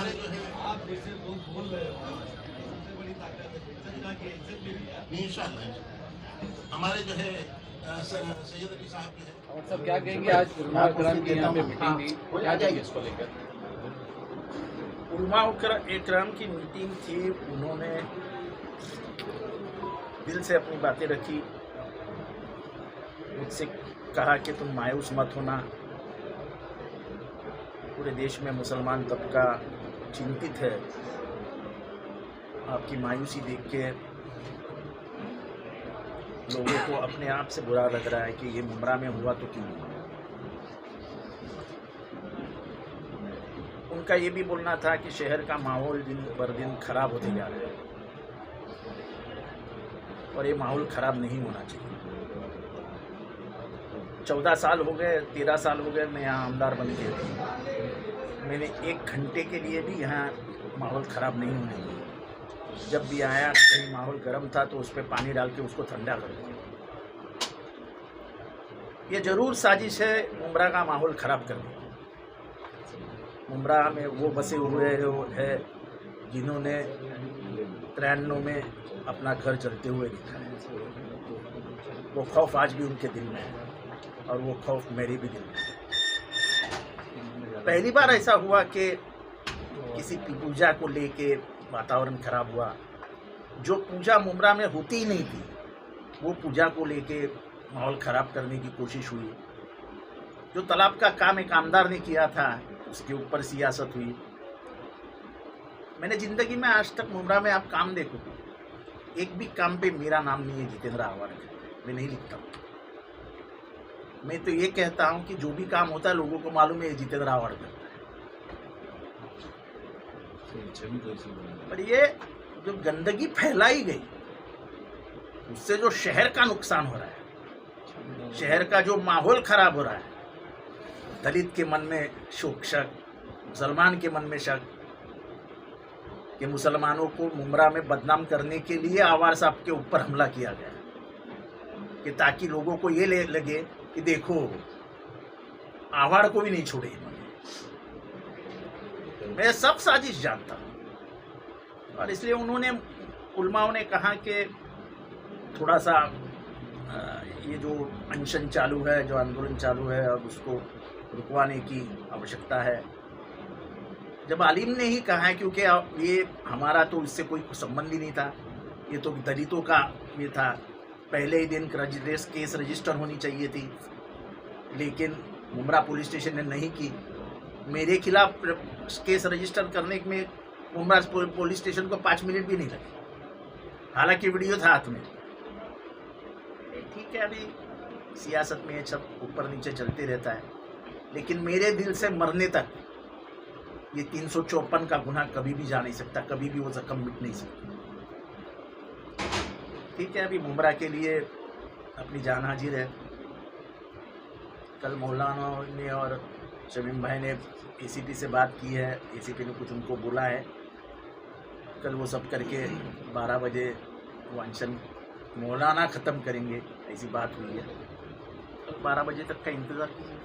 हमारे जो है आप जैसे लोग बोल रहे हो सबसे बड़ी ताकत है सजना की इज्जत भी लिया इंशाअल्लाह हमारे जो है सैयद अली साहब की है। और सब क्या कहेंगे, आज उलमा इकराम की यहाँ पे मीटिंग थी, क्या कहेंगे इसको लेकर? उलमा इकराम की मीटिंग थी, उन्होंने दिल से अपनी बातें रखी। मुझसे कहा कि तुम मायूस मत होना, पूरे देश में मुसलमान तबका चिंतित है, आपकी मायूसी देख के लोगों को अपने आप से बुरा लग रहा है कि ये मुमरा में हुआ तो क्यों हुआ। उनका ये भी बोलना था कि शहर का माहौल दिन बर दिन खराब होते जा रहा है और ये माहौल खराब नहीं होना चाहिए। 14 साल हो गए, 13 साल हो गए मैं यहाँ आमदार बन के, मैंने 1 घंटे के लिए भी यहाँ माहौल ख़राब नहीं होने दिया। जब भी आया कहीं माहौल गर्म था तो उस पर पानी डाल के उसको ठंडा कर दिया। ये ज़रूर साजिश है उम्रा का माहौल ख़राब करने की। उम्रा में वो बसे हुए है जिन्होंने 93 में अपना घर चलते हुए देखा है। वो खौफ आज भी उनके दिल में है और वो खौफ मेरे भी दिल में है। पहली बार ऐसा हुआ कि किसी पूजा को लेके वातावरण खराब हुआ। जो पूजा मुमरा में होती ही नहीं थी, वो पूजा को लेके माहौल ख़राब करने की कोशिश हुई। जो तालाब का काम एक आमदार ने किया था, उसके ऊपर सियासत हुई। मैंने ज़िंदगी में आज तक मुमरा में आप काम देखो, एक भी काम पे मेरा नाम नहीं है जितेंद्र आह्वान, मैं नहीं लिखता। मैं तो ये कहता हूँ कि जो भी काम होता है लोगों को मालूम है जितेंद्र आह्वान करता है। पर ये जो गंदगी फैलाई गई, उससे जो शहर का नुकसान हो रहा है, शहर का जो माहौल खराब हो रहा है, दलित के मन में शक, मुसलमान के मन में शक कि मुसलमानों को मुमरा में बदनाम करने के लिए आवार साहब के ऊपर हमला किया गया कि ताकि लोगों को ये लगे कि देखो आवाड़ को भी नहीं छोड़े इन्होंने। मैं सब साजिश जानता हूँ और इसलिए उन्होंने उलमाओं ने कहा कि थोड़ा सा ये जो अनशन चालू है, जो आंदोलन चालू है, अब उसको रुकवाने की आवश्यकता है। जब आलिम ने ही कहा है, क्योंकि ये हमारा तो इससे कोई संबंध ही नहीं था, ये तो दलितों का ये था। पहले ही दिन केस रजिस्टर होनी चाहिए थी, लेकिन मुमरा पुलिस स्टेशन ने नहीं की। मेरे खिलाफ केस रजिस्टर करने में मुमरा पुलिस स्टेशन को 5 मिनट भी नहीं लगे, हालांकि वीडियो था हाथ में। ठीक है, अभी सियासत में ये सब ऊपर नीचे चलते रहता है, लेकिन मेरे दिल से मरने तक ये 354 का गुनाह कभी भी जा नहीं सकता, कभी भी वो जख्म मिट नहीं सकता। ठीक है, अभी मुमरा के लिए अपनी जान हाजिर है। कल मौलाना ने और शमीम भाई ने एसीपी से बात की है, एसीपी ने कुछ उनको बोला है। कल वो सब करके 12 बजे वो अनशन मौलाना ख़त्म करेंगे, ऐसी बात हुई है। 12 बजे तक का इंतज़ार कीजिए।